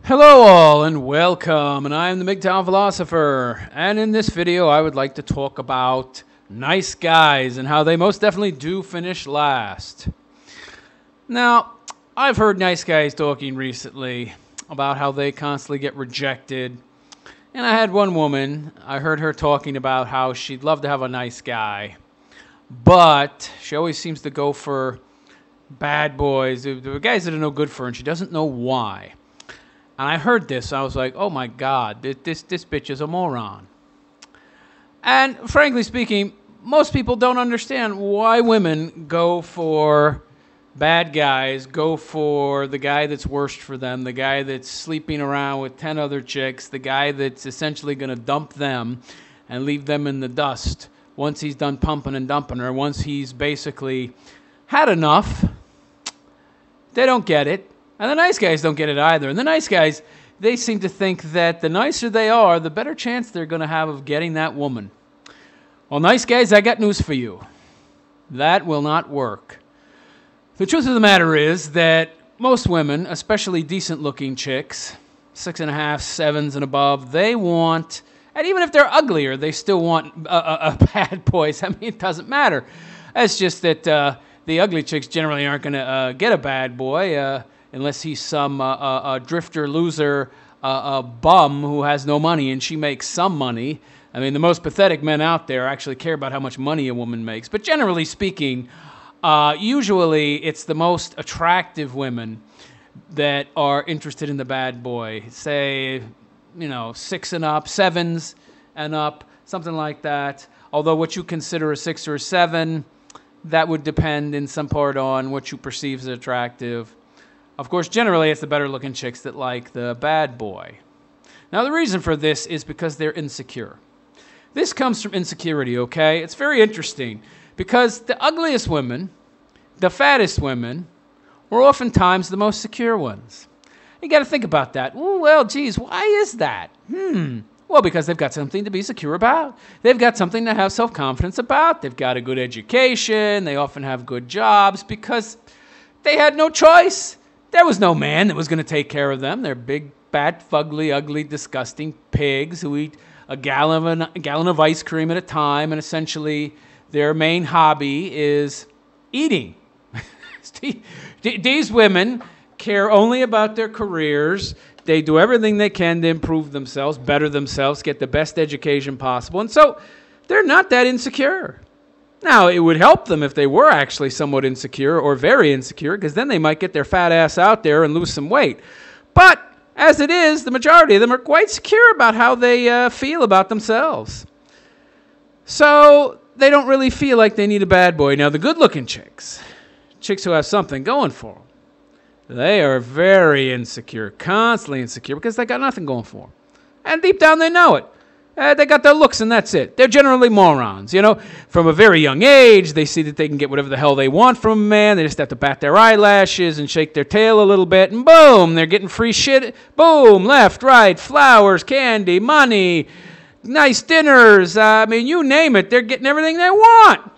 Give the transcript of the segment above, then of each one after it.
Hello all and welcome, and I am the MGTOW philosopher, and in this video I would like to talk about nice guys and how they most definitely do finish last. Now, I've heard nice guys talking recently about how they constantly get rejected, and I had one woman, I heard her talking about how she'd love to have a nice guy, but she always seems to go for bad boys, the guys that are no good for her, and she doesn't know why. And I heard this, I was like, oh my God, this bitch is a moron. And frankly speaking, most people don't understand why women go for bad guys, go for the guy that's worst for them, the guy that's sleeping around with 10 other chicks, the guy that's essentially going to dump them and leave them in the dust once he's done pumping and dumping her, once he's basically had enough. They don't get it. And the nice guys don't get it either. And the nice guys, they seem to think that the nicer they are, the better chance they're going to have of getting that woman. Well, nice guys, I got news for you. That will not work. The truth of the matter is that most women, especially decent-looking chicks, 6.5, 7s and above, they want, and even if they're uglier, they still want a bad boys. I mean, it doesn't matter. It's just that the ugly chicks generally aren't going to get a bad boy, unless he's some drifter, loser, bum who has no money and she makes some money. I mean, the most pathetic men out there actually care about how much money a woman makes. But generally speaking, usually it's the most attractive women that are interested in the bad boy. Say, 6 and up, 7s and up, something like that. Although what you consider a 6 or a 7, that would depend in some part on what you perceive as attractive. Of course, generally, it's the better-looking chicks that like the bad boy. Now, the reason for this is because they're insecure. This comes from Insecurity, okay? It's very interesting because the ugliest women, the fattest women, are oftentimes the most secure ones. You got to think about that. Ooh, well, geez, why is that? Well, because they've got something to be secure about. They've got something to have self-confidence about. They've got a good education. They often have good jobs because they had no choice. There was no man that was going to take care of them. They're big, fat, fugly, ugly, disgusting pigs who eat a gallon of ice cream at a time, and essentially their main hobby is eating. These women care only about their careers. They do everything they can to improve themselves, better themselves, get the best education possible, and so they're not that insecure. Now, it would help them if they were actually somewhat insecure or very insecure, because then they might get their fat ass out there and lose some weight. But as it is, the majority of them are quite secure about how they feel about themselves. So they don't really feel like they need a bad boy. Now, the good-looking chicks who have something going for them, they are very insecure, constantly insecure, because they got nothing going for them. And deep down, they know it. They got their looks and that's it. They're generally morons, From a very young age, they see that they can get whatever the hell they want from a man. They just have to bat their eyelashes and shake their tail a little bit, and boom, they're getting free shit. Boom, left, right, flowers, candy, money, nice dinners. You name it, they're getting everything they want.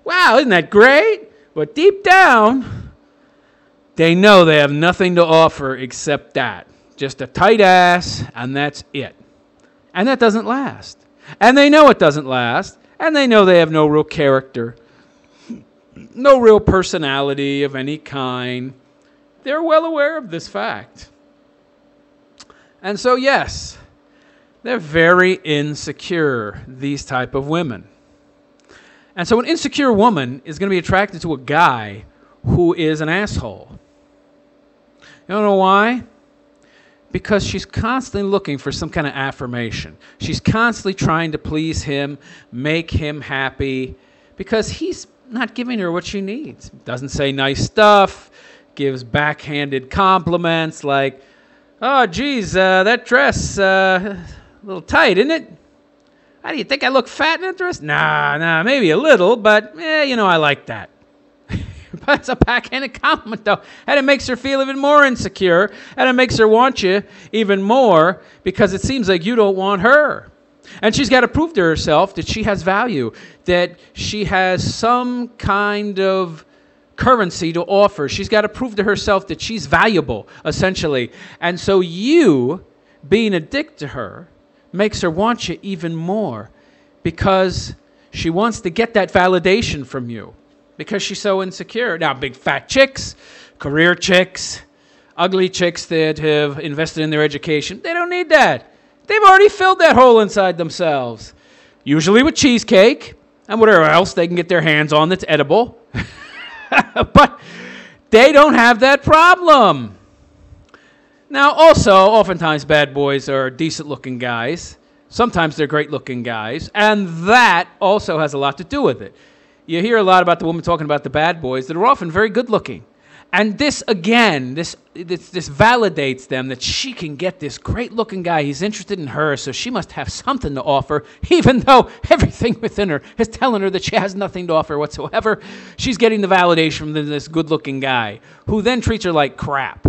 Wow, isn't that great? But deep down, they know they have nothing to offer except that. Just a tight ass, and that's it. And that doesn't last. And they know it doesn't last. And they know they have no real character, no real personality of any kind. They're well aware of this fact. And so, yes, they're very insecure, these type of women. And so an insecure woman is going to be attracted to a guy who is an asshole. You don't know why? Because she's constantly looking for some kind of affirmation. She's constantly trying to please him, make him happy, because he's not giving her what she needs. Doesn't say nice stuff, gives backhanded compliments like, oh, geez, that dress, a little tight, isn't it? How do you think I look fat in that dress? Nah, maybe a little, but, I like that. But it's a backhanded compliment, though. And it makes her feel even more insecure. And it makes her want you even more because it seems like you don't want her. And she's got to prove to herself that she has value, that she has some kind of currency to offer. She's got to prove to herself that she's valuable, essentially. And so you, being a dick to her, makes her want you even more because she wants to get that validation from you because she's so insecure. Now, big fat chicks, career chicks, ugly chicks that have invested in their education, they don't need that. They've already filled that hole inside themselves, usually with cheesecake and whatever else they can get their hands on that's edible. But they don't have that problem. Now, also, oftentimes bad boys are decent-looking guys. Sometimes they're great-looking guys, and that also has a lot to do with it. You hear a lot about the woman talking about the bad boys that are often very good-looking. And this, again, this validates them that she can get this great-looking guy. He's interested in her, so she must have something to offer, even though everything within her is telling her that she has nothing to offer whatsoever. She's getting the validation from this good-looking guy, who then treats her like crap.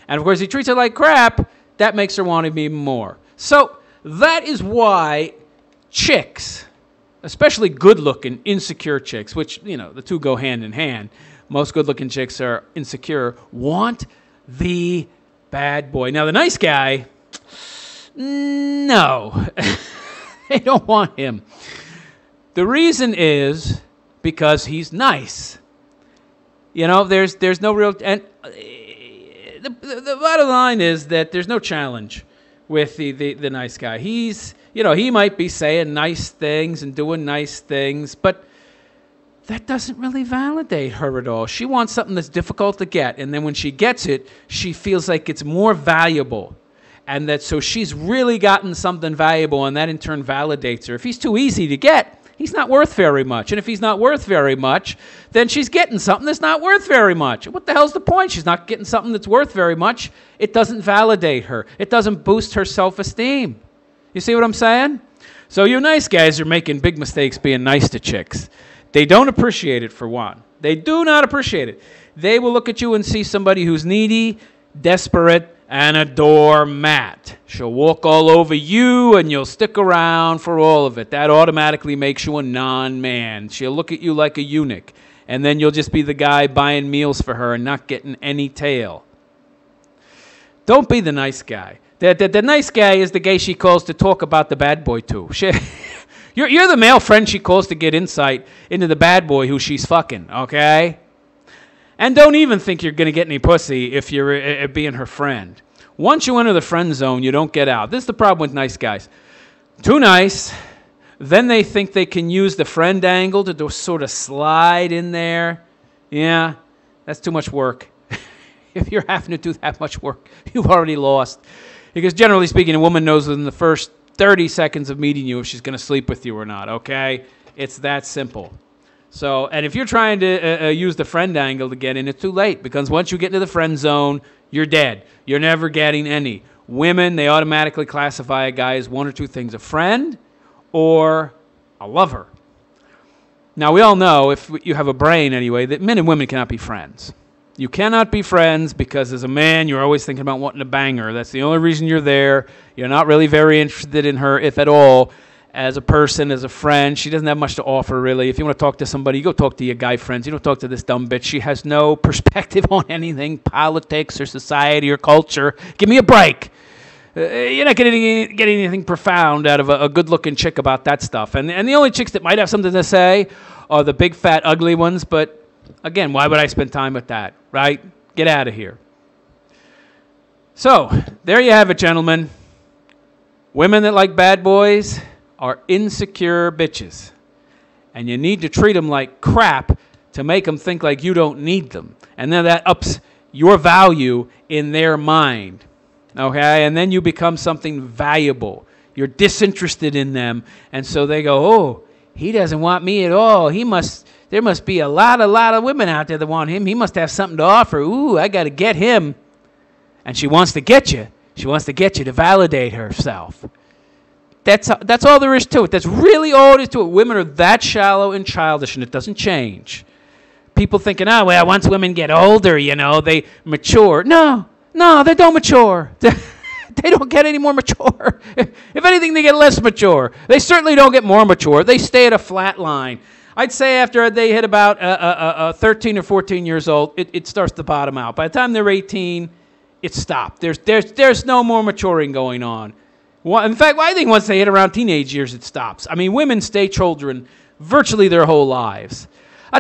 And, of course, he treats her like crap. That makes her want him even more. So that is why chicks, especially good-looking, insecure chicks, which, you know, the two go hand in hand, most good-looking chicks are insecure, want the bad boy. Now, the nice guy, no. They don't want him. The reason is because he's nice. You know, there's no real... And the bottom line is that there's no challenge with the nice guy. He's, you know, he might be saying nice things and doing nice things, but that doesn't really validate her at all. She wants something that's difficult to get, and then when she gets it, she feels like it's more valuable, and that so she's really gotten something valuable, and that in turn validates her. If he's too easy to get, he's not worth very much, and if he's not worth very much, then she's getting something that's not worth very much. What the hell's the point? She's not getting something that's worth very much. It doesn't validate her. It doesn't boost her self-esteem. You see what I'm saying? So you nice guys are making big mistakes being nice to chicks. They don't appreciate it, for one. They do not appreciate it. They will look at you and see somebody who's needy, desperate, and a doormat. She'll walk all over you, and you'll stick around for all of it. That automatically makes you a non-man. She'll look at you like a eunuch, and then you'll just be the guy buying meals for her and not getting any tail. Don't be the nice guy. The nice guy is the guy she calls to talk about the bad boy to. You're the male friend she calls to get insight into the bad boy who she's fucking, okay? And don't even think you're going to get any pussy if you're being her friend. Once you enter the friend zone, you don't get out. This is the problem with nice guys. Too nice. Then they think they can use the friend angle to sort of slide in there. Yeah, that's too much work. If you're having to do that much work, you've already lost. Because generally speaking, a woman knows within the first 30 seconds of meeting you if she's going to sleep with you or not, okay? It's that simple. So, and if you're trying to use the friend angle to get in, it's too late, because once you get into the friend zone, you're dead. You're never getting any. Women, they automatically classify a guy as one or two things, a friend or a lover. Now, we all know, if you have a brain anyway, that men and women cannot be friends. You cannot be friends because as a man, you're always thinking about wanting to bang her. That's the only reason you're there. You're not really very interested in her, if at all. As a person, as a friend, she doesn't have much to offer, really. If you want to talk to somebody, you go talk to your guy friends. You don't talk to this dumb bitch. She has no perspective on anything, politics or society or culture. Give me a break. You're not going to get anything profound out of a good-looking chick about that stuff. And the only chicks that might have something to say are the big, fat, ugly ones. But, again, why would I spend time with that, right? Get out of here. So, there you have it, gentlemen. Women that like bad boys are insecure bitches, and you need to treat them like crap to make them think like you don't need them, and then that ups your value in their mind, okay? And then you become something valuable. You're disinterested in them, and so they go, oh, he doesn't want me at all. There must be a lot of women out there that want him. He must have something to offer. Ooh, I got to get him. And she wants to get you. She wants to get you to validate herself. That's all there is to it. That's really all there is to it. Women are that shallow and childish, and it doesn't change. People thinking, oh, well, once women get older, you know, they mature. No, they don't mature. They don't get any more mature. If anything, they get less mature. They certainly don't get more mature. They stay at a flat line. I'd say after they hit about 13 or 14 years old, it starts to bottom out. By the time they're 18, it stopped. There's no more maturing going on. In fact, I think once they hit around teenage years, it stops. I mean, women stay children virtually their whole lives.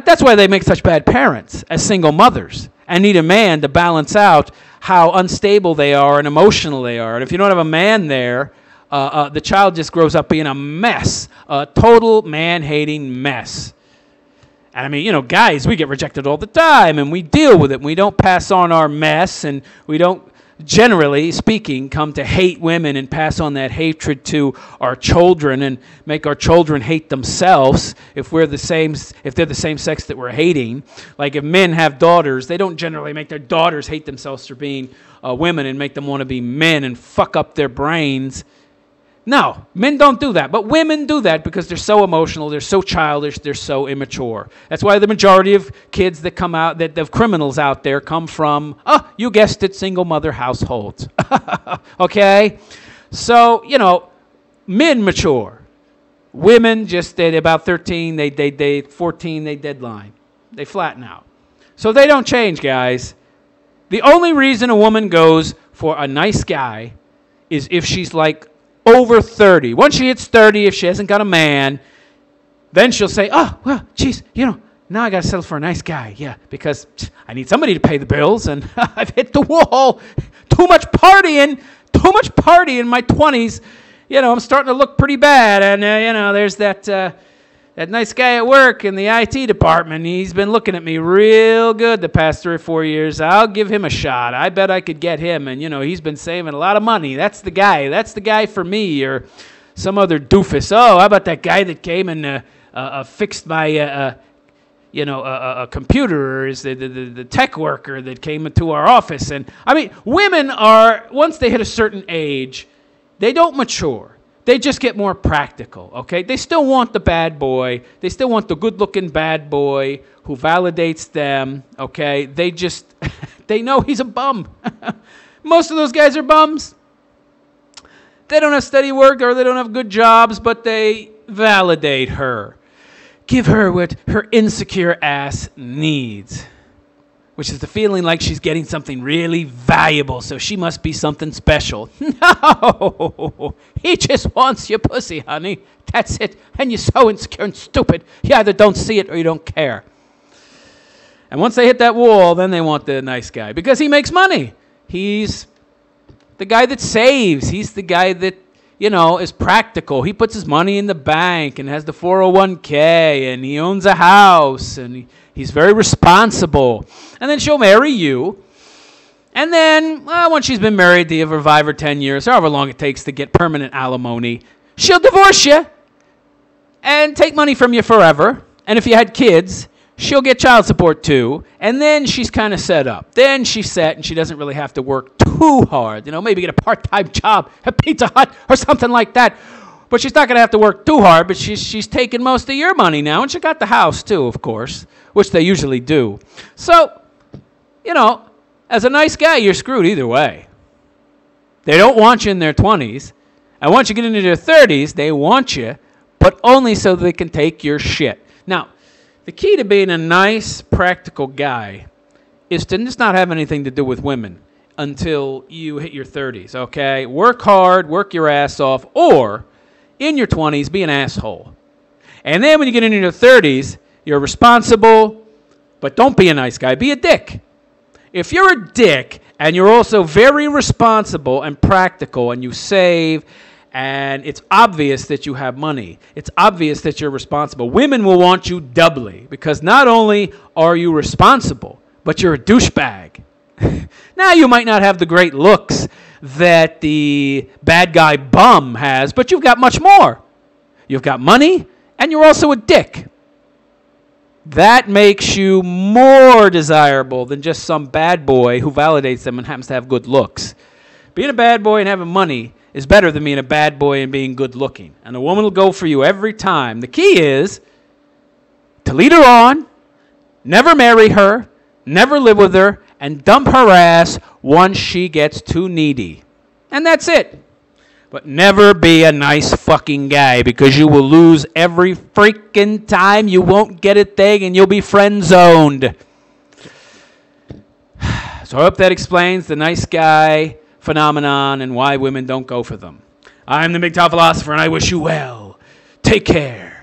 That's why they make such bad parents as single mothers and need a man to balance out how unstable they are and emotional they are. And if you don't have a man there, the child just grows up being a mess, a total man-hating mess. And I mean, you know, guys, we get rejected all the time, and we deal with it. We don't pass on our mess, and we don't, generally speaking, come to hate women and pass on that hatred to our children and make our children hate themselves if they're the same sex that we're hating. Like if men have daughters, they don't generally make their daughters hate themselves for being women and make them want to be men and fuck up their brains. No, men don't do that, but women do that because they're so emotional, they're so childish, they're so immature. That's why the majority of kids that come out, of criminals out there, come from, you guessed it, single mother households. Okay? So, you know, men mature. Women just, at about 13, 14, they deadline. They flatten out. So they don't change, guys. The only reason a woman goes for a nice guy is if she's like over 30. Once she hits 30, if she hasn't got a man, then she'll say, oh, well, geez, you know, now I got to settle for a nice guy. Yeah, because I need somebody to pay the bills, and I've hit the wall. Too much partying in my 20s. You know, I'm starting to look pretty bad. And, you know, there's that nice guy at work in the IT department. He's been looking at me real good the past 3 or 4 years. I'll give him a shot. I bet I could get him. And, you know, he's been saving a lot of money. That's the guy. That's the guy for me. Or some other doofus. Oh, how about that guy that came and fixed my, a computer? Or is the tech worker that came into our office? And, I mean, women are, once they hit a certain age, they don't mature. They just get more practical, okay? They still want the bad boy. They still want the good-looking bad boy who validates them, okay? They just, they know he's a bum. Most of those guys are bums. They don't have steady work or they don't have good jobs, but they validate her. Give her what her insecure ass needs, which is the feeling like she's getting something really valuable, so she must be something special. No! He just wants your pussy, honey. That's it. And you're so insecure and stupid, you either don't see it or you don't care. And once they hit that wall, then they want the nice guy, because he makes money. He's the guy that saves. He's the guy that, you know, is practical. He puts his money in the bank and has the 401k, and he owns a house, and he's very responsible. And then she'll marry you. And then, well, once she's been married to you for 5 or 10 years, however long it takes to get permanent alimony, she'll divorce you and take money from you forever. And if you had kids, she'll get child support too. And then she's kind of set up. Then she's set and she doesn't really have to work too hard. You know, maybe get a part-time job at Pizza Hut or something like that. But she's not going to have to work too hard, but she's taking most of your money now. And she got the house too, of course, which they usually do. So, you know, as a nice guy, you're screwed either way. They don't want you in their 20s. And once you get into their 30s, they want you, but only so they can take your shit. Now, the key to being a nice, practical guy is to just not have anything to do with women until you hit your 30s, okay? Work hard, work your ass off, or in your 20s, be an asshole. And then when you get into your 30s, you're responsible, but don't be a nice guy. Be a dick. If you're a dick and you're also very responsible and practical and you save and it's obvious that you have money, it's obvious that you're responsible, women will want you doubly because not only are you responsible, but you're a douchebag. Now, you might not have the great looks that the bad guy bum has, but you've got much more. You've got money, and you're also a dick. That makes you more desirable than just some bad boy who validates them and happens to have good looks. Being a bad boy and having money is better than being a bad boy and being good looking. And a woman will go for you every time. The key is to lead her on, never marry her, never live with her, and dump her ass once she gets too needy. And that's it. But never be a nice fucking guy, because you will lose every freaking time. You won't get a thing and you'll be friend zoned. So I hope that explains the nice guy phenomenon and why women don't go for them. I'm the MGTOW philosopher, and I wish you well. Take care.